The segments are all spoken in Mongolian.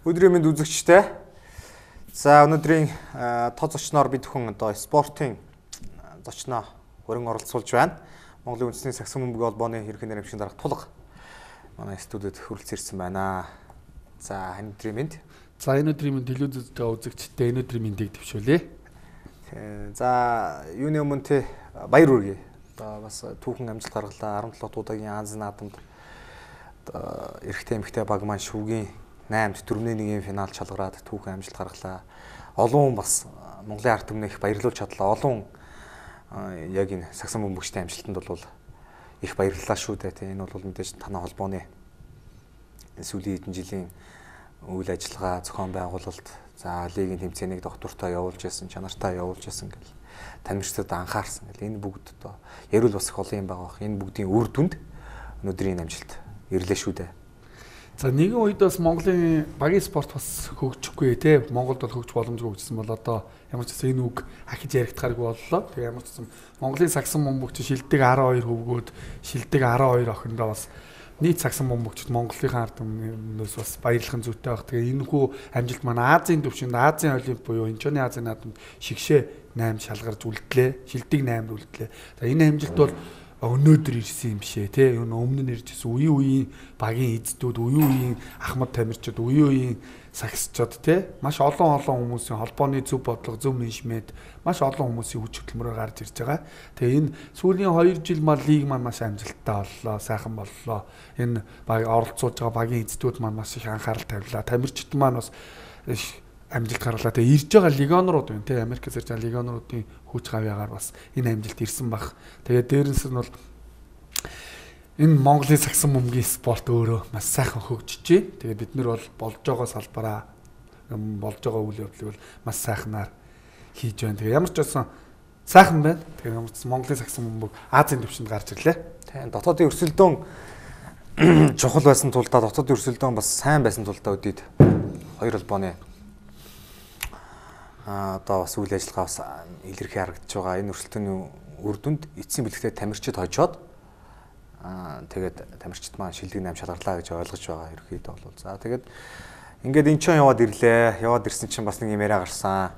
Өдрийн мэнд үзэгчтэй. За өнөөдрийн тоо зочноор бид хүн одоо спортын зочноо хөрөн оролцуулж байна. Монголын үндэсний сагсан бөмбөгийн холбооны ерөнхий нэрмшин дарга Тулга манай студид хүрэлцэн ирсэн байна. За өнөөдрийн мэнд. За энэ өдрийн мэнд телевизтэй үзэгчтэй энэ өдрийн мэндийг төвшүүлье. За юуны өмнө те баяр хүргэе. Одоо бас түүхэн амжилт гаргалаа 17 удаагийн Азийн наадамд эрэгтэй эмэгтэй баг маань шүүгийн 8-д 4-1-ийн финал шалгараад түүхэн амжилт гаргалаа. Олон бас Монголын ард түмнээ их баярлуулж чадлаа. Олон яг энэ сагсан бөмбөгчдийн амжилтанд бол их баярлалаа шүү дээ. Энэ бол мэдээж танай холбооны сүүлийн хэдэн жилийн үйл ажиллагаа, зохион байгуулалт, за лигийн тэмцээнийг доктортой явуулж яасан, чанартай явуулж яасан гэл таньмарчдад анхаарсан гэл энэ бүгд одоо ярил бас их олон юм байгаа. Энэ бүгдийн үр дүнд өнөөдрийн амжилт ирлээ шүү дээ. За нэгэн үед бас Монголын багийн спорт бас хөгжихгүй те. Монголд бол хөгжих боломжгүй гэсэн бол одоо ямар ч гэсэн энэ үг ахиж яригдахааргүй боллоо. Тэгээ ямар ч гэсэн Монголын сагсан бөмбөгч шилдэг 12 хөвгүүд, шилдэг 12 охиндоо бас нийт сагсан бөмбөгчд Монголынхаа ард түмнээс бас баярлахын зүйтэй баг. Тэгээ энэ хүү амжилт маань Азийн төвшөнд Азийн олимп буюу Инчоны Азийн наадамд шигшээ 8 шалгарч үлдлээ. Шилдэг 8-д үлдлээ. За энэ амжилт бол өнөөдөр ирсэн юм бишээ тий. Өмнө нь иржсэн үеийн багийн эздүүд, үеийн ахмад тамирчид, үеийн сагсчид тий. Маш олон хүмүүсийн холбооны зөв бодлого, зөв менежмент, маш олон хүмүүсийн хүч хөдөлмөрөөр гарч ирж байгаа. Тэгээ энэ сүүлийн 2 жил маань лиг маань маш амжилттай боллоо, сайхан боллоо. Энэ баг оролцуулж байгаа багийн эздүүд маань маш их анхаарал тавилаа. Тамирчид маань бас амжилт гаргалаа. Тэгээ ирж байгаа легионерууд байна тий. Америкээс ирж байгаа легионеруудын хүч гавьяагаар бас энэ амжилт ирсэн баг. Тэгээ дээрээс нь бол энэ Монголын сагсан бөмбөгийн спорт өөрөө маш сайхан хөгжиж байна. Тэгээ бид нар бол болж байгаа салбараа болж байгаа үйл явдлыг бол маш сайхнаар хийж байна. Тэгээ ямар ч байсан сайхан байна. Тэгээ ямар ч Монголын сагсан бөмбөг Азийн төвшөнд гарч ирлээ. Тийм дотоодын өрсөлдөөн чухал байсан тулдаа дотоодын өрсөлдөөн бас сайн байсан тулдаа үдээд хоёр холбооны одоо бас үйл ажиллагаа бас илэрхий харагдаж байгаа. Энэ өрсөлдөөний үр дүнд эцсийн бэлэгтээ тамирчид хожоод тэгээд тамирчид маань шилдэг 8 шалгарлаа гэж ойлгож байгаа ерөөхдөө бол. За тэгээд ингээд эн чинь яваад ирлээ. Яваад ирсэн чинь бас нэг юм яриа гарсан.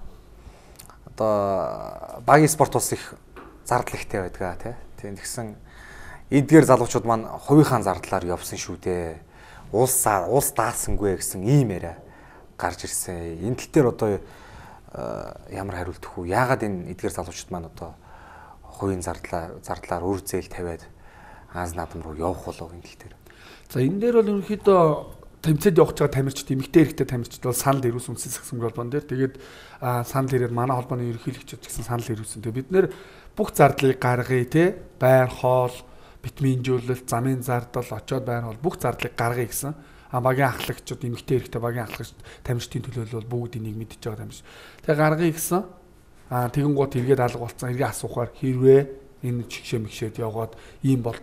Одоо багийн спорт бас их зардал ихтэй байдгаа тий. Тэгсэн эдгээр залуучууд маань хувийнхаа зардлаар явсан шүү дээ. Улс даасангүй гэсэн ийм яриа гарч ирсэн. Энэ тал дээр одоо ямар хариулт өгөх вэ? Яагаад энэ эдгээр залуучууд маань одоо хувийн зардлаар үр зээл тавиад Азийн наадам руу явах болов энэ тал дээр. За энэ дээр бол ерөнхийдөө тэмцээд явж байгаа тамирчид, эмэгтэй эрэгтэй тамирчид бол санал ирүүлсэн үндэсний сагсан холбоон дээр. Тэгээд санал ирээд манай холбооны ерөнхийлөгчид гэсэн санал ирүүлсэн. Тэгээд бид нэр бүх зардлыг гаргая те. Байр хоол, битминжүүлэлт, замын зардал, очоод байр хоол бүх зардлыг гаргая гэсэн. Багийн ахлагчид, эмэгтэй эрэгтэй багийн ахлагчид тамирчдын төлөөлөл бүгд энийг мэдчихэж байгаа тамирч. Тэгээ гаргая гэсэн. Тэгэн гут эргээд алга болцсон. Эргээ асуухаар хэрвээ энэ шигшээ мэгшээд явгаад ийм бол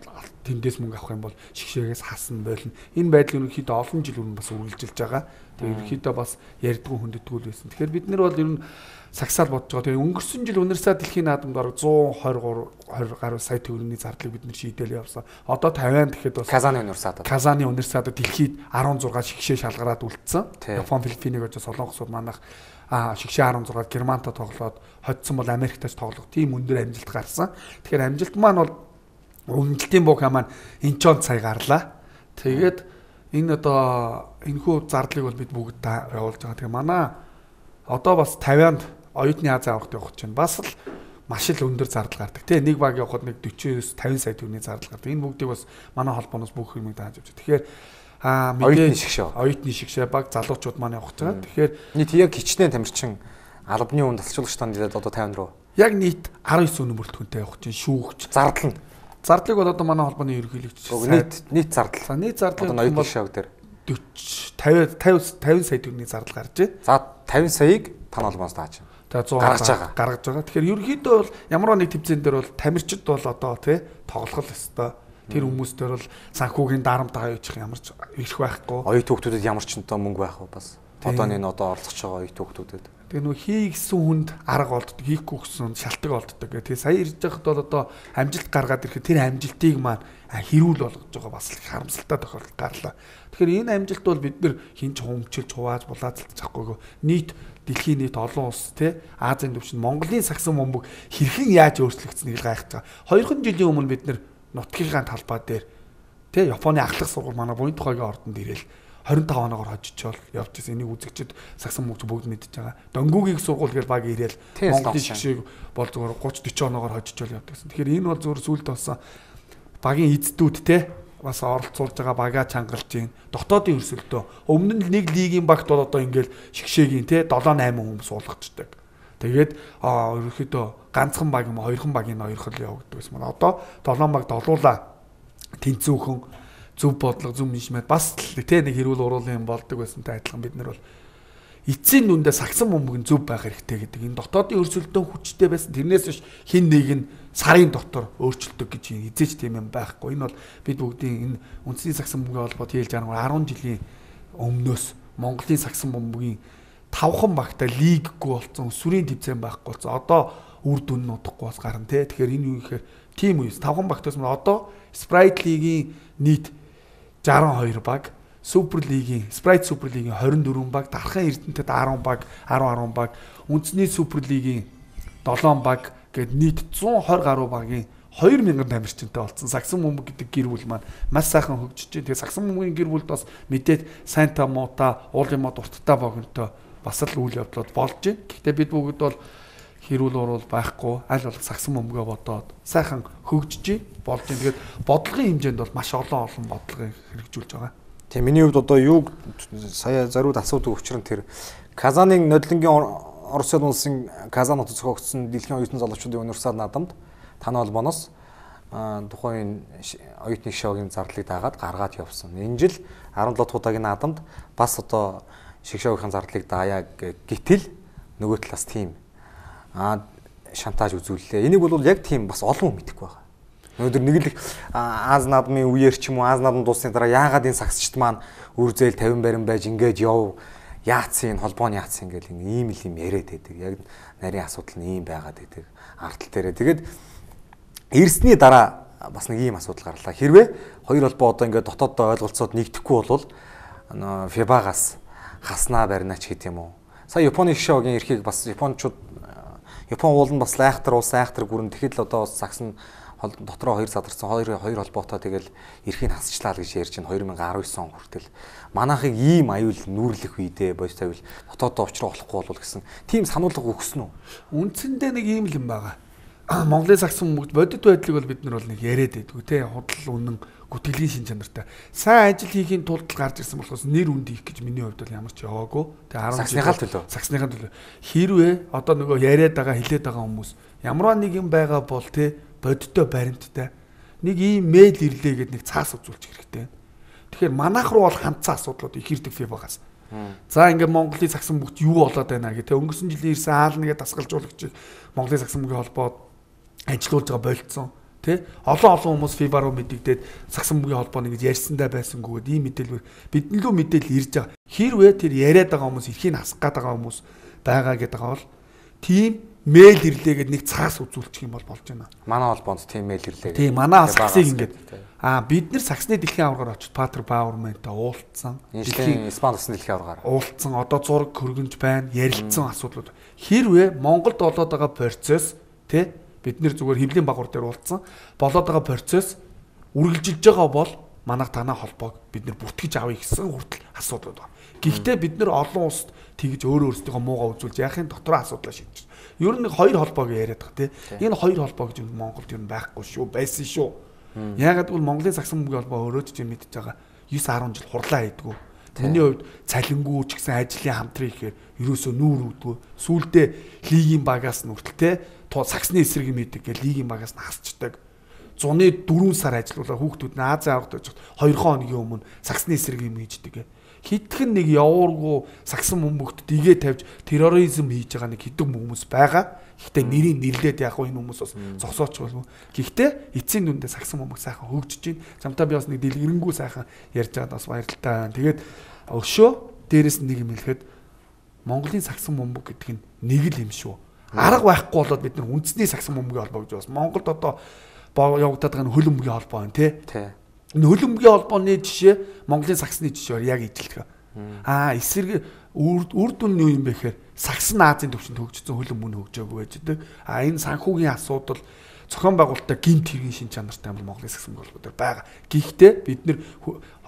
тэндээс мөнгө авах юм бол шигшээгээс хасан болно. Энэ байдал ерөнхийдөө олон жил өмнө бас үргэлжилж байгаа. Тэгээ ерөнхийдөө бас ярьдгүй хүндэтгүүл байсан. Тэгэхээр бид нар бол ер нь сагсаал бодож байгаа. Тэгээ өнгөрсөн жил Универсиад дэлхийн наадамд орог 120 гаруй сая төгрөгийн зардлыг бид нар шийдэл явсан. Одоо 50 гэхэд бас Казаны Универсиадад дэлхийд 16 шигшээ шалгараад үлдсэн. Япон, Филиппинийг очиж Солонгосууд манайх шигшээ 16 Германтай тоглоод хоцсон бол Америктай тоглох тийм өндөр амжилт гарсан. Тэгэхээр амжилт маань бол өмнөдөлтийн бууха маань Инчонд сая гарлаа. Тэгээд энэ одоо энэхүү зардлыг бол бид бүгд явуулж байгаа. Тэгээ манай одоо бас 50-нд оюутны Азийн аврагт явах чинь бас л маш л өндөр зардал гардаг. Тэ нэг баг явахад нэг 40-50 сая төгрөгийн зардал гардаг. Энэ бүгдийг бас манай холбооноос бүх юмыг дааж авч. Тэгэхээр оюутны шигшээ баг залуучууд маань явах гэж байгаа. Тэгэхээр нийт яг хичнээн тамирчин албаны үн тасалжуулагч танд ирээд одоо 50 руу яг нийт 19 өнөө бүрэлдэхүүнтэй явах чинь шүүгч. Зардлыг бол одоо манай холбооны ерөнхийлөгч нийт зардал. За нийт зардлыг одоо оюутны шаг дээр 50 сая төгрөгийн зардал гарч байна. За 50 саяыг тань холбооноос дааж. Тэгээ 100 гаргаж байгаа. Тэгэхээр ерөнхийдөө бол ямар нэг тэмцээн дээр бол тамирчид бол одоо тий тоглох л өстой. Тэр хүмүүстээр бол санхүүгийн дарамтаа явуучих ямар ч ирэх байхгүй. Оюут хүүхдүүдэд ямар ч мөнгө байх вэ бас. Одоо энэ одоо оролцож байгаа оюут хүүхдүүдэд. Тэгээ нөгөө хийгсэн хүнд арга олддог, хийхгүй гэсэн шалтгаан олддог. Тэгээ сая ирж байхад бол одоо амжилт гаргаад ирэхэд тэр амжилтыг маань хэрүүл болгож байгаа бас харамсалтай тохиолдол гарлаа. Тэгэхээр энэ амжилт бол бид нар хинч хумчилж хувааж булаацалж авахгүй нийт дэлхийн нийт олон улс тий Азийн төвшин Монголын сагсан бөмбөг хэрхэн яаж өөрчлөгдсөнийг гайхаж байгаа. 2 жилийн өмнө бид нар нутгийн талбай дээр тий Японы ахлах сургууль манай буян тухайгийн ордонд ирээл 25 оноогоор хожичвол явж ирсэн. Энийг үзэгчд сагсан мөнгө бүгд мэдчихэж байгаа. Дөнгүүгийн сургууль гэж баг ирээл Монголын шгшэг бол зүгээр 30 40 оноогоор хожичвол явдагсан. Тэгэхээр энэ бол зүгээр сүлд болсон багийн эздүүд те бас оролцуулж байгаа багаа чангалж гин дотоодын өрсөлдөө. Өмнө нь нэг лигийн багт бол одоо ингээл шгшэгийн те 7 8 хүн суулгачдаг. Тэгээд ерөөхдөө ганцхан баг юм 2хан багийн хоёрхол явагддаг байсан. Одоо 7 баг долуулаа тэнцүүхэн зөв бодлого зөв менежмент бас тэ нэг хэрүүл уруулын юм болдог байсантай адилхан бид нар бол эцсийн нүндээ сагсан бөмбөг зөв байх хэрэгтэй гэдэг. Энэ дотоодын өрсөлдөөн хүчтэй байсан. Тэрнээс биш хин нэг нь сарын дотор өөрчлөлтөг гэж хизээч тийм юм байхгүй. Энэ бол бид бүгдийн энэ үндэсний сагсан бөмбөгийн холбоот хэлж байгаа 10 жилийн өмнөөс Монголын сагсан бөмбөгийн 5хан багтаа лиггүй болсон, сүрийн төвцэн байхгүй болсон. Одоо үр дүн нь удахгүй бас гарна тэ. Тэгэхээр энэ юу гэхээр тим үе 5хан багтаас мөн одоо Sprite лигийн нийт 62 баг, Супер лигийн Sprite Супер лигийн 24 баг, дархан Эрдэнэтэд 10 баг, 10 баг, үндэсний Супер лигийн 7 баг гээд нийт 120 гаруй багийн 2000 тамирчинтай болсон. Сагсан бөмбөг гэдэг гэр бүл маань маш сайхан хөгжиж байна. Тэгээ сагсан бөмбөгийн гэр бүлд бас мэдээд сайнта муута, уулын мод урттай богинтой бас л үйл явдлууд болж байна. Гэхдээ бид бүгд бол хэрүүл уруул байхгүй аль болох сагсан бөмбөгөө бодоод сайхан хөгжиж болж байна. Тэгээд бодлогын хэмжээнд бол маш олон бодлогыг хэрэгжүүлж байгаа. Тийм миний хувьд одоо юу сая зариуд асуудаг учир нь тэр Казанын нодлонгийн Оросын улсын Казан хотод зохиогдсон дэлхийн оюутан залуучуудын универсал наадамд таны холбооноос тухайн оюутны шоугийн зардлыг дагаад гаргаад явсан. Энэ жил 17 удаагийн наадамд бас одоо шгшөөгийн зардлыг даая гэтэл нөгөө талаас тийм шантаж үзүүллээ. Энийг бол яг тийм бас олон хүн мэдэхгүй байгаа. Өнөөдөр нэг л Аз наадмын үеэр ч юм уу Аз наадмын дуусны дараа яагаад энэ сагсчд маань үр зээл 50 барин байж ингэж яв яацын холбооны яацын ингээл ийм л юм яриад байдаг. Яг нарийн асуудал нь ийм байгаад байдаг. Ардтал дээрээ. Тэгээд ирсний дараа бас нэг ийм асуудал гарлаа. Хэрвээ хоёр холбоо одоо ингээд дотооддоо ойлголцоод нэгдэхгүй бол ФИБА-гаас хаснаа барина ч гэдэм юм уу. Сая Японы шоугийн эрхийг бас Япон уул нь бас айхтар улс айхтар гүрэн тэгэхэд л одоо сагсан дотроо 2 задарсан хоёр холбоотой тэгэл эрхийг хасчлаа л гэж ярьж байна 2019 он хүртэл манайхыг ийм аюул нүүрлэх үедээ бодит аюул дотооддоо учраа болохгүй бол гэсэн тийм сануулга өгсөн үү? Үндсэндээ нэг ийм л юм байгаа. Монголын сагсан бөмбөгт бодит байдлыг бол бид нар бол нэг яриад байдгүй те худал үнэн гүтгэлийн шин чанартай. Сайн ажил хийхийн тулд гарч ирсэн болохоос нэр үнд хийх гэж миний хувьд бол ямар ч яваагүй. Тэгээ 10 сагсныхаа төлөө. Хэрвээ одоо нөгөө яриад байгаа хэлээд байгаа хүмүүс ямарваа нэг юм байгаа бол те бодиттой баримттай нэг ийм мэйл ирлээ гэд нэг цаас үзүүлчих хэрэгтэй. Тэгэхээр манайх руу бол хандсан асуудлууд их ирдэг ФИБА-гаас. За ингээд Монголын сагсан бөмбөгт юу болоод байна гэдэг. Өнгөрсөн жилийн ирсэн хаалнагээ дасгалжуулагчийг Монголын сагсан бөмбөгийн холбоод ажиллуулж байгаа болцсон. Тэ олон хүмүүс ФИБА руу мэдэгдээд сагсан бөмбөгийн холбоо нэг ярьсандаа байсангүй ийм мэдээлэл бидний лөө мэдээлэл ирж байгаа. Хэрвээ тэр яриад байгаа хүмүүс эрхийг хасах гээд байгаа хүмүүс байгаа гэдэг бол тийм мэйл ирлээ гэд нэг цаас үзүүлчих юм бол болж байна. Манай холбоонд тийм мэйл ирлээ. Тийм манай сагсыг ингээд бид нар сагсны дэлхийн аваргаар очиж Патер Бауэрмантай уулзсан. Дэлхийн Испани улсын дэлхийн аваргаар уулзсан. Одоо зураг хөргөнж байна. Ярилцсан асуудлууд. Хэрвээ Монголд болоод байгаа процесс тий бид нэр зүгээр хэвлийн багвар дээр уулзсан. Болоод байгаа процесс үргэлжилж байгаа бол манайх танаа холбоог бид нэр бүртгэж авъя гэсэн хүртэл асуудлууд байна. Гэхдээ бид нэр олон улсад тэгж өөрсдийнхөө муугаа үзүүлж яахын дотроо асуудлаа шийдэж. Ер нь хоёр холбоог яриад байгаа тий. Энэ хоёр холбоо гэж Монголд ер нь байхгүй шүү, байсан шүү. Яагаад гэвэл Монголын сагсан бөмбөгийн холбоо өөрөө ч юм мэдж байгаа 9-10 жил хурлаа хийдгүү. Миний хувьд цалингуу ч гэсэн ажлын хамтран ихээр ерөөсөө нүүр үүдгүү. Сүүлдээ лигийн багаас нь хүртэл тий сагсны эсрэг мэдэг гэж лигийн багаас нь хасчдаг. Зуны 4 сар ажиллуулаа хүүхдүүд нь Азийн аврагт очиж 2 хоногийн өмнө сагсны эсрэг юм хийждэг. Хитгэн нэг явуургүй сагсан бөмбөгт дэгээ тавьж терроризм хийж байгаа нэг хэдэн хүмүүс байгаа. Гэхдээ нэрийг нэрлээд яг энэ хүмүүс бас зогсооч болов. Гэхдээ эцсийн дүндээ сагсан бөмбөг сайхан хөгжиж байна. Замтаа би бас нэг дэлгэрэнгүй сайхан ярьж байгаад бас баярлалтай байна. Тэгээд өшөө дээрэс нэг юм хэлэхэд Монголын сагсан бөмбөг гэдэг нь нэг л юм шүү. Арга байхгүй болоод бид нар үндэсний сагсан бөмбөгийн холбоо гэж бас Монголд одоо явагдаад байгаа хөл бөмбөгийн холбоо байна тий. Энэ хөл бөмбөгийн холбооны жишээ Монголын сагсны жишээр яг ижилдэг. Эсрэг үр дүн нь юу юм бэ гэхээр сагсан Азийн төвчөнд хөгжсөн хөл бөмбөг хөгжөөгүй байж байгаа. Энэ санхүүгийн асуудал зохион байгуулалтаа гинт хэргийн шин чанартай юм Монголын сагсан бөмбөг дээр байгаа. Гэхдээ бид нэр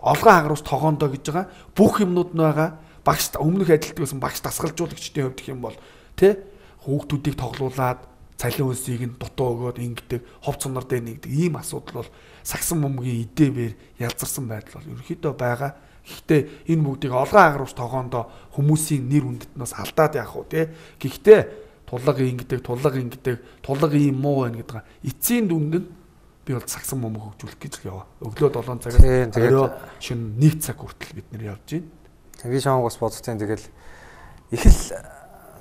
олгон хагаруус тогоондоо гэж байгаа бүх юмнууд нь байгаа. Багш өмнөх ажилтдаг байсан багш дасгалжуулагчдын хувьд гэх юм бол тий хүүхдүүдийг тоглуулад цалин өнсийг нь дутуу өгөөд ингэдэг хов цонор дээр нэгдэг ийм асуудал бол сагсан бөмбөгийн эдээвэр ялзарсан байдал бол ерөөхдөө байгаа. Гэхдээ энэ бүгдийг олгон агаруус тогоондоо хүмүүсийн нэр хүндэтнээс алдаад яах вэ тий. Гэхдээ тулга ийм муу байна гэдэг. Эцсийн дүнд нь би бол сагсан бөмбөг хөгжүүлэх гэж яваа. Өглөө 7 цагаас орой шөнө 1 цаг хүртэл бид нэр явж байна. Тэгээд шонгос бодцсон тэгэл их л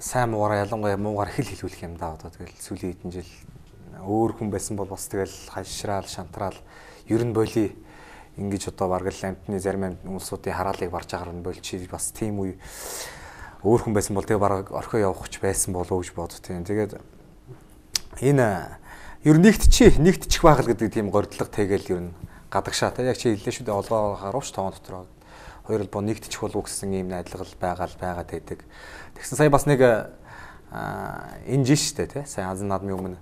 сайн муугаараа ялангуяа муугаар их л хэлүүлэх юм даа одоо тэгэл сүүлийн хэдэн жил өөр хүн байсан бол бас тэгэл хашраал шантраал ер нь боли ингэж одоо бараг л амтны зарим хүмүүсийн хараалыг барж агаар нь болчих бас тийм үе өөр хүн байсан бол тэгээ бараг орхио явахч байсан болов гэж боддtiin. Тэгээд энэ ер нь нэгтчих байх л гэдэг тийм гордлого тэгэл ер нь гадагшаа та яг чи хэллээ шүү дээ олгоо харуулж тоон дотроо хоёр бол нэгтчих болов гэсэн ийм найдлагал байгаад байдаг. Тэгсэн сая бас нэг энэ жиш штэ тий сая азан наадмын өмнө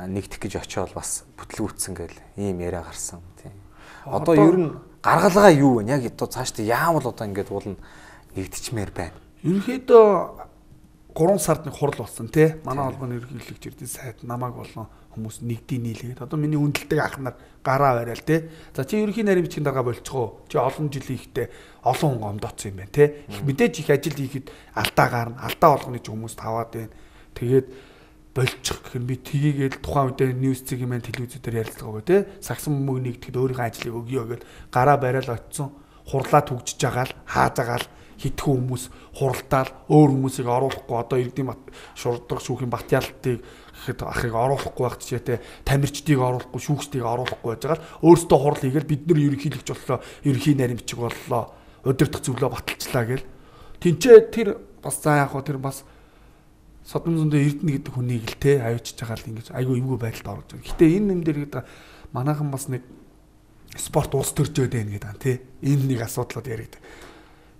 нэгтэх гэж очиод бас бүтлгүүцсэн гэл ийм яриа гарсан тий. Одоо ер нь гаргалгаа юу вэ? Яг одоо цаашдаа яамал одоо ингэж уулна нэгтчмээр байна. Ерөнхийдөө 3 сард нэг хурал болсон тий. Манай холбооны ерөнхийлөгч ирдийн сайд намайг болон хүмүүс нэгдийн нийлээд одоо миний хүндэлдэг ах нар гараа барайл тий. За чи ерөнхий нарийн бичгийн дарга болчихоо. Чи олон жилийн ихтэй олон хүн гомдоцсон юм байна тий. Мэдээж их ажил хийхэд алдаа гарна. Алдаа болгоны ч хүмүүс таваад байна. Тэгээд болчих гэх юм би тгийгээл тухайн үедээ ньюс цэг юм телевизээр ярилцлагаагүй тий. Сагсан бөмбөг нэгтгэхэд өөрийнхөө ажлыг өгье гэвэл гараа барайл очсон. Хурлаа түгжиж байгаа л хааж байгаа л хитгэн хүмүүс хуралдаал өөр хүмүүсийг оруулахгүй одоо Иргэдийн шуурдаг шүүхийн Батяалтыг гэхэд ахыг оруулахгүй байх жишээтэй тамирчдыг оруулахгүй шүүгчдийг оруулахгүй байж байгаа л өөрсдөө хурал хийгээл бид нар ерөнхийлөгч боллоо ерөнхий нарийн бичиг боллоо удирдах зөвлөө баталчлаа гээл тэнцээ тэр бас заа яг тэр бас содон зөндөө Эрдэнэ гэдэг хүнийг л те авчиж байгаа л ингэж айгүй эвгүй байдалд орж байгаа. Гэтэ энэ юм дээр гэдэг манайхан бас нэг спорт улс төржөөд байна гэдэг тий энэ нэг асуудлууд яригд.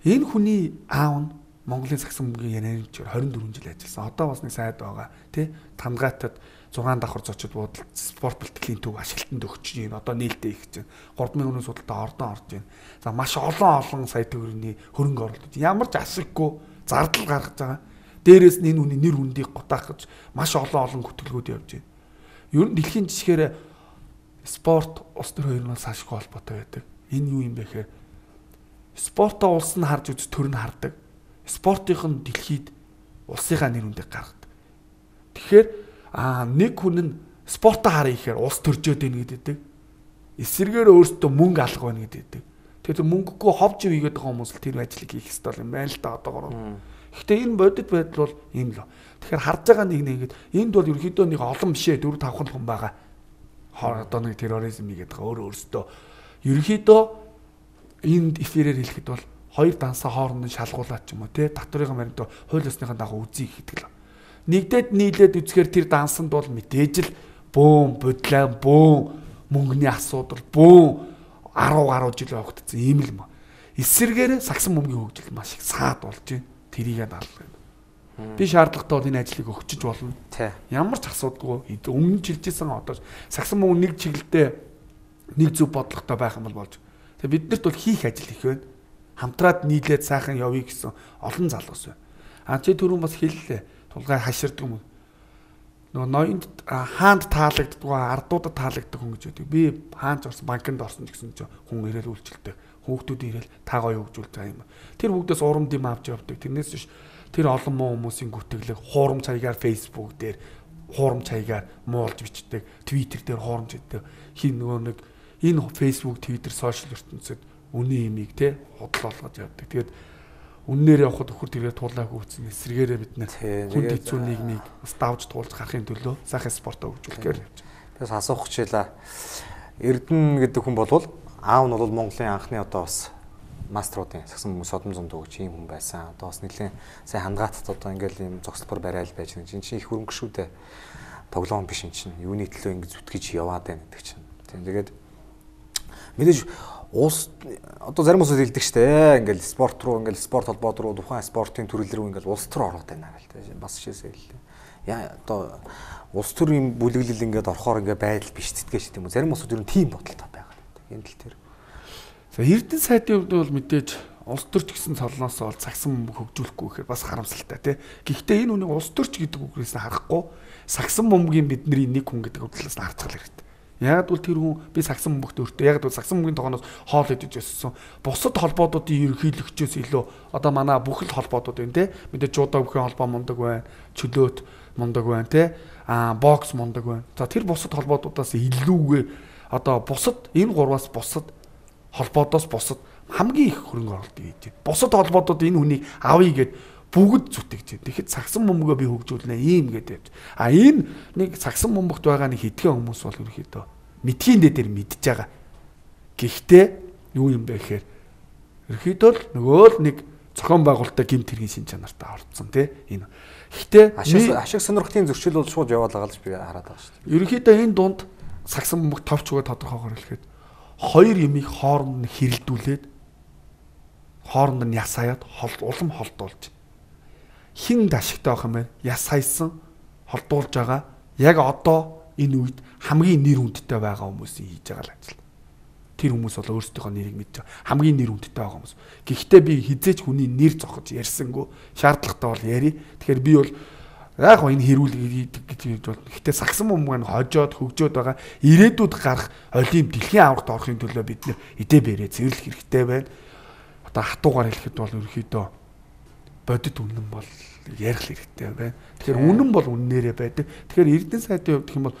Энэ хүний аав нь Монголын сагсан бөмбөгийн яригчээр 24 жил ажилласан. Одоо бас нэг сайд байгаа тий Тангаатад 6 давхар зочид буудалд спорт бэлтгэлийн төв ашиглалтанд өгч байна. Одоо нээлттэй их чинь 3000 хүний судалтай ордон орж байна. За маш олон сая төгрөгийн хөрөнгө оруулалт. Ямар ч ашиггүй зардал гаргаж байгаа. Дээрээс нь энэ хүний нэр хүндийг гутаах гэж маш олон хөтөлбөрүүд явж байна. Ер нь дэлхийн жишгээр спорт улс төр хоёрноос ашиггүй холбоотой байдаг. Энэ юу юм бэ гэхээр спортоо улс нь харж үз төр нь хардаг. Спортын дэлхийд улсынхаа нэр хүндийг гаргадаг. Тэгэхээр нэг хүн нь спортоо харъя гэхээр улс төржөөд байна гэдэг. Эсвэргээр өөртөө мөнгө алга байна гэдэг. Тэгэхээр мөнгөгүй ховж хийгээд байгаа хүмүүс л тэр ажлыг хийх ёстой юм байна л да одоогоор. Гэхдээ энэ бодит байдал бол юм л. Тэгэхээр харж байгаа нэг энд бол ерөөхдөө нэг олон бишээ 4 5 хүн байгаа. Одоо нэг терроризм хийгээд байгаа өөрөөсөө ерөөхдөө энд эфирээр хэлэхэд бол хоёр дансаа хооронд нь шалгуулаад ч юм уу тий татврын баримт хууль ёсныхаа дагуу үзье гэдэг л. Нэгдээд нийлээд үзэхээр тэр дансанд бол мэдээж л бөөм бодлаа бөөм мөнгөний асуудал бөөм 10 гаруй жил явагдсан ийм л юм. Эсвэргээр сагсан бөмбөгийн хөгжил маш их саад болж байна. Тэрийгээ даалгав. Би шаардлагатай бол энэ ажлыг өгчөж болно. Ямар ч асуудалгүй. Өмнө жилжсэн одоо сагсан бөмбөг нэг чиглэлдээ нэг зөв бодлоготой байх юм бол болж. Тэгээ биднэрт бол хийх ажил их байна. Хамтраад нийлээд сайхан явъя гэсэн олон залуус байна. Чи түрүүн бас хэллээ. Тулгай хаширдаг юм. Нөгөө ноёнд хаанд таалагддаг, ардуудад таалагддаг хүн гэж байдаг. Би хаанч орсон банкнд орсон гэсэн чинь хүн ирээл үйлчлдэг. Хүүхдүүд ирээл та гоё хөгжүүлж байгаа юм. Тэр бүгдээс урамд юм авч явдаг. Тэрнээс биш тэр олон муу хүмүүсийн гүтгэлэг хуурамч хаягаар Facebook дээр хуурамч хаягаар муулж бичдэг, Twitter дээр хуурамч хийдэг. Хин нөгөө нэг энэ Facebook, Twitter, сошиал ертөнцид үнэн имийг те худал болгож явдаг. Тэгээд үннээр явхад өхөр тэргээ туулаагүй үтсэн эсрэгээрээ бид нэр хүнд хэцүү нийгмийг бас давж туулж гарахын төлөө сайхан спортоо хөгжүүлэхээр явж байна. Тэгээс асуух хичээлээ. Эрдэнэ гэдэг хүн болвол аав нь бол Монголын анхны одоо бас маструудын сагсан хүмүүс содон зунд өгч ийм хүн байсан. Одоо бас нэлийн сайн хангаатд одоо ингээл ийм зогсолбор барайл байж нэг чинь их хөрөнгө шүү дээ. Тоглоом биш юм чинь. Юуны төлөө ингэ зүтгэж яваад байна гэдэг чинь. Тийм тэгээд мэдээж улс одоо зарим хүмүүс хэлдэг штэ. Ингээл спорт руу ингээл спорт холбоод руу тухайн спортын төрөл рүү ингээл улс төр ороод байна гэл. Бас шээсээ хэллээ. Яа одоо улс төрийн бүлэглэл ингээд орохоор ингээд байдал биш зэтгээ шүү дээ. Зарим хүмүүс ер нь тийм бодолтой байгаа. Энэ тал дээр. За Эрдэнэ сайдын хувьд бол мэдээж улс төрч гэсэн цолноос бол сагсан бөмбөг хөгжүүлэхгүй гэхээр бас харамсалтай тий. Гэхдээ энэ үнийг улс төрч гэдэг үгнээс нь харахгүй сагсан бөмбөгийн бидний нэг хүн гэдэг үгнээс нь харцгал хэрэгтэй. Яг бол тэр хүн би сагсан бөмбөгт өөртөө яг бол сагсан бөмбөгийн тогооноос хоол идэж өссөн. Бусад холбоодуудын ерөнхийлөгчөөс илүү одоо манай бүх л холбоодууд байна тий. Мэдээж жуудаа бүхэн холбоо мундаг байна. Чөлөөт мундаг байна тий. Бокс мундаг байна. За тэр бусад холбоодуудаас илүүгээр одоо бусад энэ гурваас бусад холбоодоос бусад хамгийн их хөрөнгө оруулалт хийж байна. Бусад холбоодууд энэ хүнийг авъя гэд бүгд зүтгэж байна. Тэгэхэд сагсан бөмбөгөө би хөгжүүлнэ ийм гэдэг. Энэ нэг сагсан бөмбөгт байгаа нэг хэдхэн хүмүүс бол ерөөхдөө мэдхийн дээр мэдж байгаа. Гэхдээ юу юм бэ гэхээр ерөөхдөө л нөгөө л нэг зохион байгуулалттай гэмт хэргийн шин чанартай орцсон тий энэ. Гэхдээ ашиг сонирхтын зөрчил бол шууд яваад байгаа л би хараад байгаа шүү дээ. Ерөөхдөө энэ дунд сагсан бөмбөг товч өгөө тодорхойгоор хэлэхэд хоёр юмыг хооронд нь хэрэлдүүлээд хооронд нь яс хаяад улам холдуулж хин ашигтай байх юм байна. Яс хайсан холдуулж байгаа яг одоо энэ үед хамгийн нэр хүндтэй байгаа хүмүүсийн хийж байгаа л ажил. Тэр хүмүүс бол өөрсдийнхөө нэрийг мэдж байгаа. Хамгийн нэр хүндтэй байгаа хүмүүс. Гэхдээ би хизээч хүний нэр зохиж ярьсангүй шаардлагатай бол яри. Тэгэхээр би бол яг энэ хэрүүл гэж бол гэхдээ сагсан бөмбөг нь хожоод хөгжөөд байгаа ирээдүйд гарах олимп дэлхийн аварт орохын төлөө бид нэр эдээ бэрээ зэрлэх хэрэгтэй байна. Одоо хатуугаар хэлэхэд бол ерөөхдөө бодит үнэн бол ярих хэрэгтэй байна. Тэгэхээр үнэн бол үннээрээ байдаг. Тэгэхээр Эрдэнэ сайдын хувьд гэх юм бол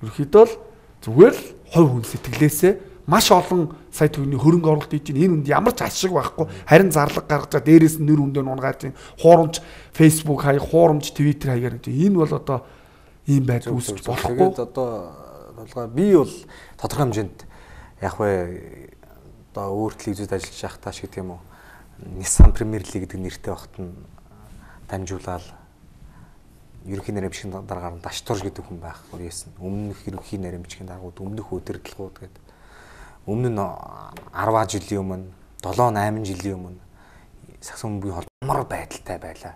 ерөөхдөө л зүгээр л хувь хүн сэтгэлээсээ маш олон сая төгрөгийн хөрөнгө оруулалт хийж байна. Энэ үнд ямар ч ашиг байхгүй. Харин зарлага гаргаж дээрээс нь нэр хүндээ унгааж байна. Хуурамч Facebook хаяг, хуурамч Twitter хаягаар гэж. Энэ бол одоо ийм байдал үүсэж болохгүй. Тэгээд одоо би бол тодорхой хэмжээнд яг вэ одоо өөр телевизэд ажиллаж байхдаа шиг тийм үү. Nissan Premier League гэдэг нэртэй багт нь дамжуулаад ерөнхий нарийн бичгийн дараагаар нь Даштурж гэдэг хүн байх үрээсэн. Өмнөх ерөнхий нарийн бичгийн дараагууд өмнөх удирдлагууд гэдэг. Өмнө нь 10 жилийн өмнө 7-8 жилийн өмнө сагсан бөмбөгийн холбомор байдалтай байлаа.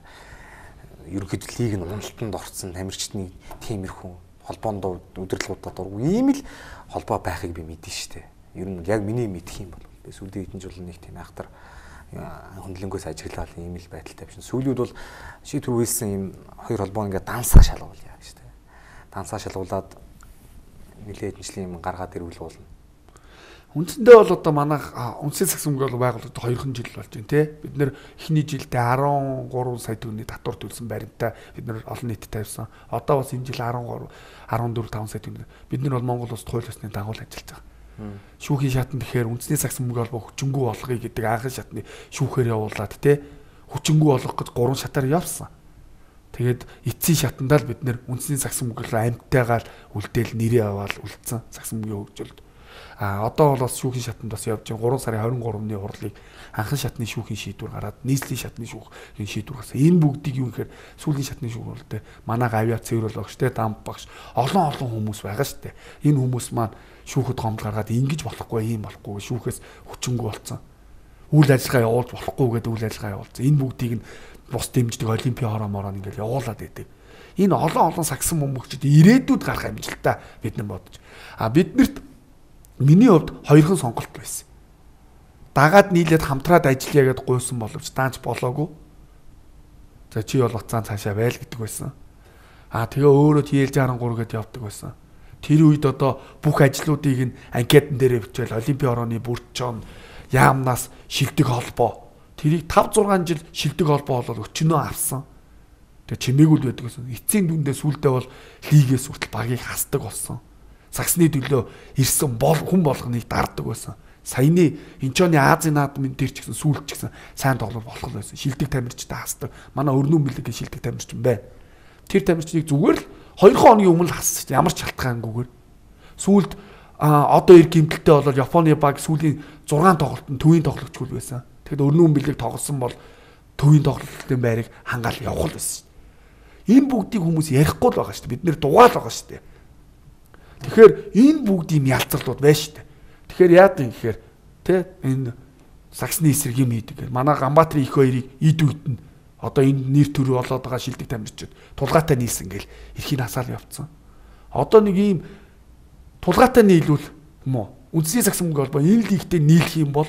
Ерөнхийдөө лиг нь уналтанд орсон тамирчдын тиймэрхүү холбоонд удирдлагуудад дургу ийм л холбоо байхыг би мэдэн штэ. Ер нь яг миний мэдх юм бол би сүүлийн хэдэн жил нэг тийм ахтар хөндлөнгөөс ажиглал ийм л байдалтай биш. Сүүлүүд бол шийдвэр үйлсэн ийм хоёр холбоо ингээд дансаа шалгуулъя гэж тэ. Дансаа шалгуулад нэлээд жилийн гаргаад ирвэл болно. Үндсэндээ бол одоо манайх үндэсний сагсан бөмбөг бол байгуулагдаад 2 жил болж байна тий. Бид нэр эхний жилдээ 13 сая төгрөгийн татвар төлсөн баримтаа бид нэр олон нийтэд тавьсан. Одоо бас энэ жил 14 5 сая төгрөг. Бид нар бол Монгол улсад хууль ёсны дагуу ажиллаж байгаа. Шүүхийн шатанд тэгэхээр үндэсний сагсан бөмбөг холбоо хүчингү болгоё гэдэг анхны шатны шүүхээр явуулаад тий. Хүчингү болгох гэж 3 шатаар явсан. Тэгээд эцсийн шатандаа л бид нэр үндэсний сагсан бөмбөг амьтайгаар үлдээл нэрээ аваад үлдсэн сагсан бөмбөгийн хөгжөлд. Одоо бол бас шүүхийн шатанд бас явж байгаа 3 сарын 23-ны хурлыг анхан шатны шүүхийн шийдвэр гараад нийслэлийн шатны шүүхийн шийдвэр гаргасан. Энэ бүгдийг юу гэхээр сүүлийн шатны шүүхөөр тэ манай авиац цэвэрлэл багш тэ дамп багш олон хүмүүс байгаа шүү дээ. Энэ хүмүүс маань шүүхэд гомдол гаргаад ингэж болохгүй юм болохгүй шүүхээс хүчингү болцсон. Үйл ажиллагаа явуулж болохгүй гэдэг үйл ажиллагаа явуулсан. Энэ бүгдийг нь бус дэмждэг олимпийн хороомоор ингээд явуулаад байдаг. Энэ олон сагсан бөмбөгчд ирээдүйд гарах амжилтаа бид нар бодож. Биднэрт миний хувьд хоёрхан сонголт байсан. Дагаад нийлээд хамтраад ажиллая гэдээ гуйсан боловч даанч болоогүй. За чи бол уцаан цаашаа байл гэдэг байсан. Тэгээ өөрөө TL63 гэдээ явдаг байсан. Тэр үед одоо бүх ажлуудыг нь анкетан дээрээ бичээл олимпийн орооны бүрчон яамнаас шилдэг холбоо. Тэрийг 5-6 жил шилдэг холбоо болоод өчнөө авсан. Тэгээ чимээгүй л байдаг гэсэн. Эцсийн дүндээ сүулдэ бол лигээс хүртэл багийг хасдаг болсон. Сагсны төлөө ирсэн хүн болгоныг дарддаг байсан. Саяны Инчоны Азийн наадмын дээр ч гэсэн сүүлд ч гэсэн сайн тоглол болох л байсан. Шилдэг тамирчтай хасдаг. Манай өрнөн бэлэг шилдэг тамирч юм байна. Тэр тамирчдыг зүгээр л 2 хоногийн өмнө хасчих. Ямар ч шалтгаангүйгээр. Сүүлд одоо ир гимтэлтэй бол Японы баг сүүлийн 6 тоглолтод төвийн тоглогчгүй байсан. Тэгэхэд өрнөн бэлэг тоглосон бол төвийн тоглолтын байрыг хангаал явах л байсан. Энэ бүгдийг хүмүүс ярихгүй л байгаа шүү дээ. Бид нэр дугаал байгаа шүү дээ. Тэгэхээр энэ бүгд юм ялцарлууд байна шүү дээ. Тэгэхээр яад юм гэхээр тэ энэ Саксны эсрэг юм хийдэг. Манай Ганбаатарын их хоёрыг ид үйд нь одоо энэ нэр төр болоод байгаа шилдэг тамирчид тулгаатай нийлсэн гэл эрхийг хасаал явцсан. Одоо нэг ийм тулгаатай нийлүүл юм уу? Үндэсний Сакс мөнгө холбоо энэ лигтэй нийлэх юм бол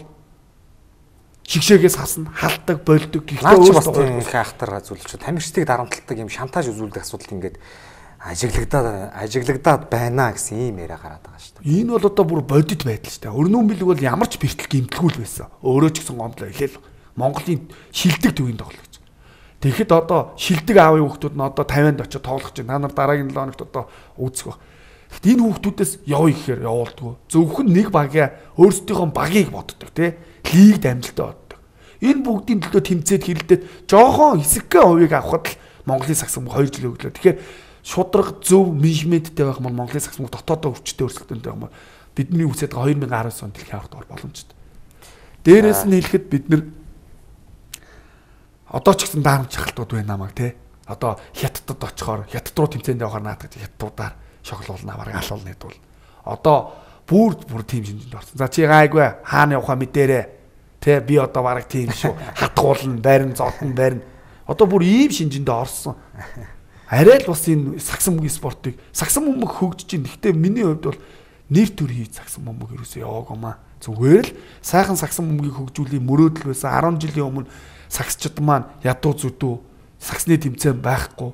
шигшээгээс хасна, халдаг, болдог. Гэхдээ бас тийм их ахтар зүйлч тамирчдыг дарамталдаг юм шантаж үзүүлдэг асуудал ингээд ажиглагдаад байна гэсэн ийм яриа гараад байгаа шүү дээ. Энэ бол одоо бүр бодит байдал шүү дээ. Өрнөн бэлэг бол ямар ч бэртэл гимтэлгүй байсан. Өөрөө ч гэсэн гомдлоо хэлээл. Монголын шилдэг төвийн тоглогч. Тэгэхэд одоо шилдэг аавын хүүхдүүд нь одоо 50-нд очиж тоглох чинь та нар дараагийн 7 хоногт одоо үүсэх баг. Тэгэхэд энэ хүүхдүүдээс явъя гэхээр явуулдаггүй. Зөвхөн нэг багийн өөрсдийнхөө багийг боддог тий. Лигд амжилттай боддог. Энэ бүгдийн төлөө тэмцээд хэрэлдээд жоохон хэсэгхэн хувийг авахд л Монголын Сакс мөнгө 2 жил өглөө. Тэгэхээр шудраг зөв менежменттэй байх юм бол Монголын Сакс мөнгө дотоодоо өвчтөй өрсөлдөнтэй байх юм бол бидний үсэд 2019 он дэлхийн аврагт боломжтой. Дээрээс нь хэлэхэд бид нэр одоо ч гэсэн даарамч халтууд байна намайг тий. Одоо хятадд очихоор хятад руу тэмцээнд явахаар наадах хятадуудаар шоглуулна бараг алуулна гэдвэл. Одоо бүр тийм шинжинд орсон. За чи гайгүй хаана явахаа мэдээрээ. Тэ би одоо бараг тийм шүү. Хатгуулна, байрн зодон байрн. Одоо бүр ийм шинжинд орсон. Арай л бас энэ Сакс мөнгө спортыг Сакс мөнгө хөгжиж чинь. Гэхдээ миний хувьд бол нэр төр хий Сакс мөнгө ерөөсөө яваагүй маа. Зүгээр л сайхан Сакс мөнгөийг хөгжүүлэх мөрөөдөл байсан 10 жилийн өмнө саксчид маань ядуу зүдүү саксны тэмцээн байхгүй.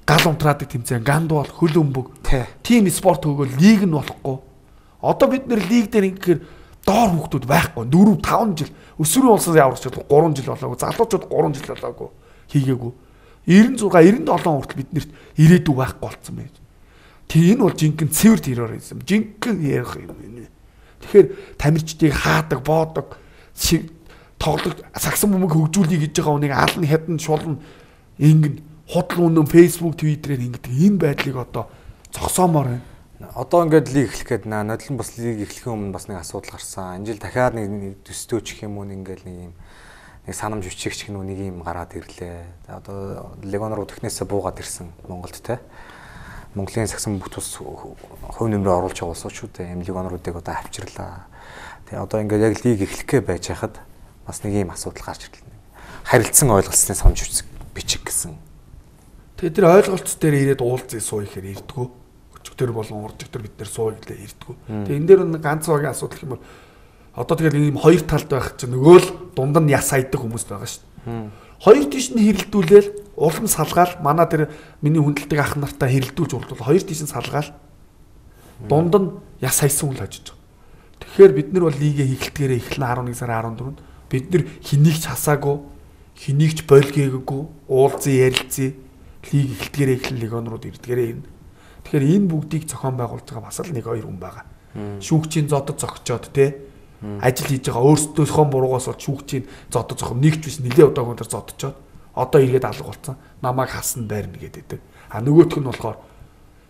Гал унтраадаг тэмцээн, гандуул, хөл өмбөг. Тийм спорт хөгөөл лиг нь болохгүй. Одоо бид нэр лиг дээр ингэхээр доор хүүхдүүд байхгүй. 4 5 жил өсвөрийн улсаас яварч 3 жил болоогүй. Залуучууд 3 жил болоогүй. Хийгээгүй. 96 97 хүртэл биднэрт ирээдүй байхгүй болцсон байж. Тэгээ энэ бол жинхэнэ цэвэр терроризм. Жинхэнэ ярих юм. Тэгэхээр тамирчдыг хаадаг, боодог, тоглог Сакс мөнгө хөгжүүлэе гэж байгаа хүнийг алан хятад шулна ингэн худал үнэн Facebook, Twitter-ээр ингэдэг энэ байдлыг одоо зогсоомоор байна. Одоо ингээд лиг эхлэх гээд нодлон бас лиг эхлэхийн өмнө бас нэг асуудал гарсан. Энэ жил дахиад нэг төстөөч юм уу ингээд нэг юм нэг санамж бичигч гэх нэг юм гараад ирлээ. Одоо Легон руу технээсээ буугаад ирсэн Монголд те. Монголын Сакс мөнгө тус хувь нэмрээ оруулж байгаа улсууд шүү дээ. Эм Легонруудыг одоо авчирлаа. Тэгээ одоо ингээд яг лиг эхлэхээ байж хахад бас нэг юм асуудал гарч ирлээ. Харилцсан ойлголцсны санамж бичиг гэсэн. Тэгээ тэр ойлголцол дээр ирээд уулзъя суу ихээр ирдгүү. Өчигдөр болон уржигдөр бид нэр суу иглээ ирдгүү. Тэгээ энэ дээр нэг ганц багийн асуудал гэх юм бол одоо тэгэл ийм хоёр талд байх чинь нөгөө л дунд нь яс хайдаг хүмүүс байгаа шүү дээ. Хоёр тийш нь хэрэлдүүлээл улам салгаал манай тэр миний хүндэлдэг ах нартаа хэрэлдүүлж урдвал хоёр тийш нь салгаал дунд нь яс хайсан үл хожиж байгаа. Тэгэхээр бид нар бол лигээ эхлэлтгээрээ эхлэн 11 сарын 14-нд бид нар хэнийг ч хасаагүй, хэнийг ч бойлгээгүй, уулзъя ярилцъя, лиг эхлэлтгээрээ эхлэн Легонрууд ирдгээрээ ирнэ. Тэгэхээр энэ бүгдийг зохион байгуулж байгаа бас л нэг хоёр хүн байгаа. Шүүгчийн зодод зогчоод те ажил хийж байгаа өөрсдийнхөө буруугаас бол шүүгчийн зодод зохиом нэг ч биш нэлээд удаагүй тэр зодчоод одоо эргээд алга болсон. Намайг хасна байрна гэдэг. А нөгөөх нь болохоор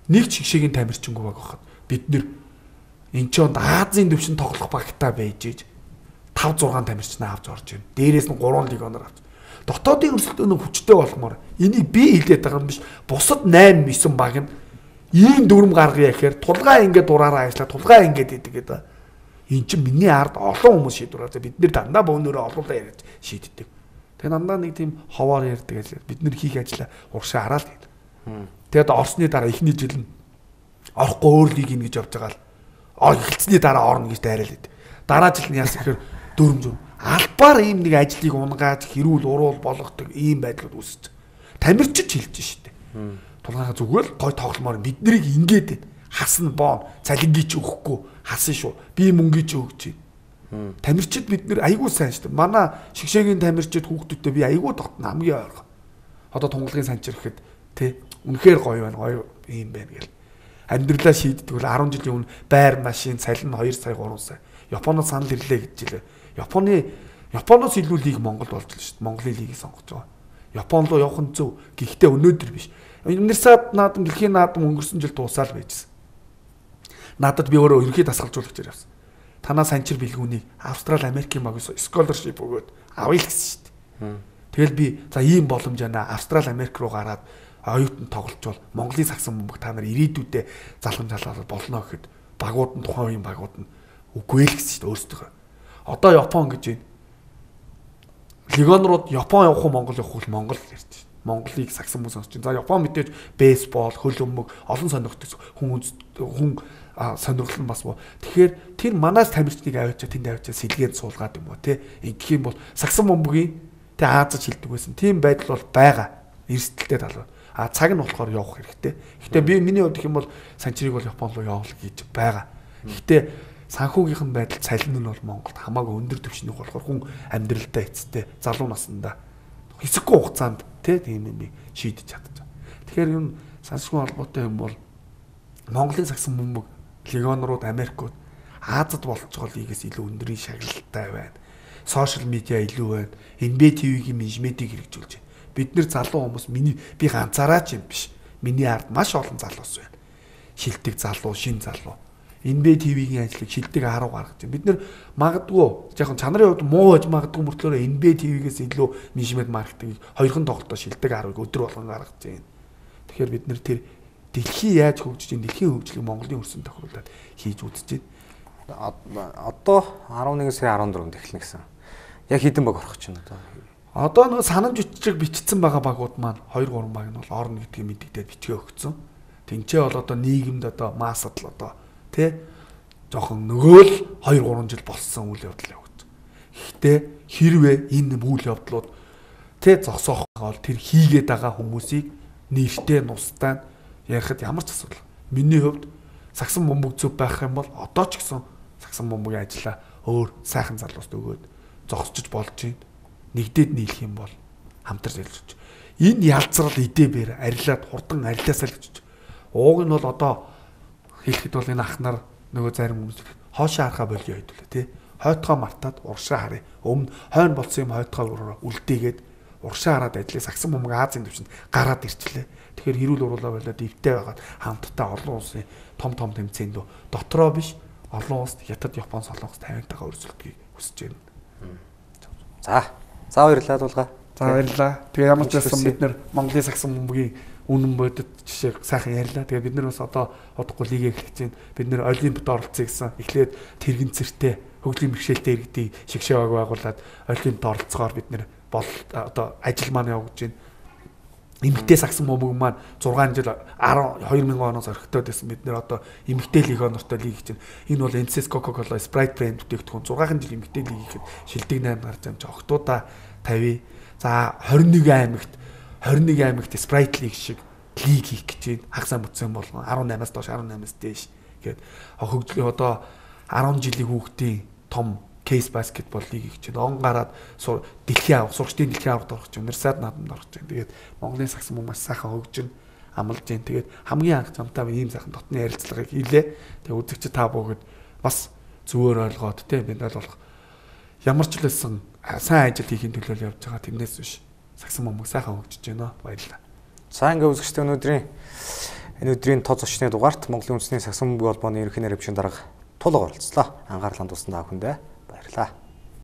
нэг чигшээгийн тамирчингүй байгаа хахад бид нэр энэ ч Азийн төвшин тоглох багтаа байж иж 5-6 тамирчнаа авч орж ирнэ. Дээрээс нь 3 легионоор авч. Дотоодын өрсөлдөөн хүчтэй болмоор энийг би хэлээд байгаа юм биш. Бусад 8-9 баг нь ийм дүрм гаргая гэхээр тулгаа ингээд дураараа ажиллаа, тулгаа ингээд идэг гэдэг. Энд чинь миний ард олон хүмүүс шийдвэрээ. Бид нэр дандаа бөөнөрөө олуулаа ярьж шийддэг. Тэгээ дандаа нэг тийм ховоор ярьдаг гэж бид нэр хийх ажлаа урагшаа хараад байна. Тэгээд орсны дараа эхний жил нь орохгүй өөр лиг ин гэж явж байгаа л эхэлсний дараа орно гэж дайрал идэв. Дараа жил нь яасан гэхээр дүрмж албаар ийм нэг ажлыг унгааж хэрүүл уруул болгодог ийм байдлууд үүсэж. Тамирчид хэлж штэ. Тулгайгаа зүгээр л гой тогломоор бид нарыг ингээд хасна боон цалингийн ч өгөхгүй хасан шүү. Би мөнгөний ч өгч байна. Тамирчид бид нар айгүй сайн штэ. Манай шигшээгийн тамирчид хүүхдүүдтэй би айгүй дотно хамгийн ойрхон. Одоо тунгалгийн санчир гэхэд тий үнэхээр гоё байна. Гоё ийм байна гэл. Амьдралаа шийддэг бол 10 жилийн өмнө байр машин цалин 2 сая 3 сая. Японоос санал ирлээ гэж жилээ. Японоос илүү лиг Монгол болж л шүү дээ. Монголын лигийг сонгож байгаа. Япон руу явах нь зөв. Гэхдээ өнөөдөр биш. Универсиад наадам дэлхийн наадам өнгөрсөн жил дуусаал байжсэн. Надад би өөрөө ерөнхий дасгалжуулагчаар явсан. Танаа санчир бэлгүүнийг Австрали, Америкийн баг scholarship өгөөд авъя л гэсэн шүү дээ. Тэгэл би за ийм боломж байна. Австрали, Америк руу гараад оюутан тоглолцвол Монголын сагсан бөмбөг та нар ирээдүйдээ залгамжлал болно гэхэд багууд нь тухайн үеийн багууд нь үгүй л гэсэн шүү дээ өөрсдөө. Одоо Япон гэж байна. Лигон руу Япон явах уу Монгол явах уу Монгол ярьж байна. Монголыг сагсан хүмүүс сонсч байна. За Япон мэдээж бейсбол, хөл өмг олон сонирхдаг хүн сонирхол нь бас боо. Тэгэхээр тэр манаас тамирчныг аваачаа тэнд аваачаа сэлгээд суулгаад юм уу те. Ингэх юм бол сагсан бөмбөгийн тэ Азад хилдэг байсан. Тийм байдал бол байгаа. Эрсдэлтэй тал. Цаг нь болохоор явах хэрэгтэй. Гэхдээ би миний хувьд гэх юм бол санчирыг бол Япон руу явуулах гэж байгаа. Гэхдээ санхүүгийнх нь байдал цалин нь бол Монголд хамаагүй өндөр түвшний болохоор хүн амьдралдаа эцтэй залуу наснда хэсэггүй хугацаанд тийм юм шийдэж чадчих. Тэгэхээр юм санхүүгийн холбоотой юм бол Монголын сагсан бөмбөг легионрууд Америкууд Азад болж байгаа лигээс илүү өндрийн шагналтай байна. Сошиал медиа илүү байна. NBA TV-ийн менежментийг хэрэгжүүлж байна. Бид нэр залуу хүмүүс би ганцаараа ч юм биш. Миний ард маш олон залуус байна. Шилдэг залуу, шин залуу. NBA TV-ийн ажлыг шилдэг 10 гаргаж байна. Бид нэр магадгүй жоохон чанарын хувьд муу байж магадгүй мөртлөө NBA TV-гээс илүү менежмент маркетинг хоёрхан тоглолтоо шилдэг 10-ыг өдөр болгон гаргаж байна. Тэгэхээр бид нэр тэр дэлхий яаж хөгжиж байна, дэлхийн хөгжлийг Монголын өрсөн тохируулаад хийж үзэж байна. Одоо 11 сарын 14-нд эхэлнэ гэсэн. Яг хэдэн баг орох чинь одоо? Одоо нэг санамж бичиг бичсэн байгаа багууд маань 2 3 баг нь бол орно гэдгийг мэддэгдээд бичгээ өгсөн. Тинчээ бол одоо нийгэмд одоо массад л одоо тий жоохон нөгөө л 2 3 жил болсон үйл явдал явагдав. Гэхдээ хэрвээ энэ үйл явдлууд тий зогсоох бол тэр хийгээд байгаа хүмүүсийг нэртэй нустай ярихад ямар ч асуудал. Миний хувьд сагсан бөмбөг зөв байх юм бол одоо ч гэсэн сагсан бөмбөгийн ажиллаа өөр сайхан залууст өгөөд зогсчих болж байна. Нэгдээд нийлэх юм бол хамтар залж. Энэ ялцрал идэ бэр арилаад хурдан арилаасаа л гэж. Ууг нь бол одоо хэлэхэд бол энэ ах нар нөгөө зарим хүмүүс хоошоо харахаа болио хэдүүлээ тий. Хойтгоо мартаад уршаа харъя. Өмнө хойно болсон юм хойтгоо үлдээгээд уршаа хараад ажлыг сагсан бөмбөг Азийн төвшөнд гараад ирчлээ. Тэгэхээр хэрүүл уруулаа болоод ивтэй байгаад хамтдаа олон улсын том тэмцээнд дотроо биш олон улсад Хятад, Япон, Солонгос, Тайвантайгаа өрсөлдөхийг хүсэж байна. За баярлалаа дуулга. За баярлалаа. Тэгээ ямар ч байсан бид нэр Монголын сагсан бөмбөгийн үнэн бодит жишээ сайхан ярьлаа. Тэгээ бид нар бас одоо удахгүй лиг эхлэж байна. Бид нэр олимпиад оролцъё гэсэн. Эхлээд тэрэгцэртэй хөгжлийн бэрхшээлтэй иргэдийн шигшээ баг байгуулад олимпиад оролцохоор бид нэр одоо ажил маань явагдаж байна. Эмэгтэй сагсан бөмбөг маань 6 жил 2000 оноос орхитоод байсан. Бид нэр одоо эмэгтэй лиг онортой лиг хийж байна. Энэ бол NCS Coca-Cola Sprite брэнд бүтээгдэхүүн 6 жил эмэгтэй лиг хийхэд шилдэг 8 гарч амж охтуудаа 50. За 21 аймагт Sprite лиг шиг лиг хийх гэж байна. Хагас амтсан болгон 18-аас доош 18-аас дээш гээд хөгжлийн одоо 10 жилийн хүүхдийн том кейс баскетбол лиг хийж байна. Он гараад дэлхийн авах, сургалтын дэлхийн авахд орох чинь универсиад наадамд орох чинь. Тэгээд Монголын сагсан бөмбөг маш сайхан хөгжин амлаж байна. Тэгээд хамгийн анх замтаа ийм сайхан дотны ярилцлагыг хийлээ. Тэгээд үзэгч та бүгд бас зүгээр ойлгоод тийм бид бол ямар ч лсэн сайн ажил хийхин төлөө явж байгаа тэрнээс биш. Сагсан бөмбөг сайхан хөгжиж байна. Баярлалаа. Сайн үзэгчтэй энэ өдрийн тод зочны дугаарт Монголын үндэсний сагсан бөмбөг холбооны ерөнхий найрамчийн дарга тулга оролцлоо. Анхаарлаа тусан та бүхэндээ баярлалаа.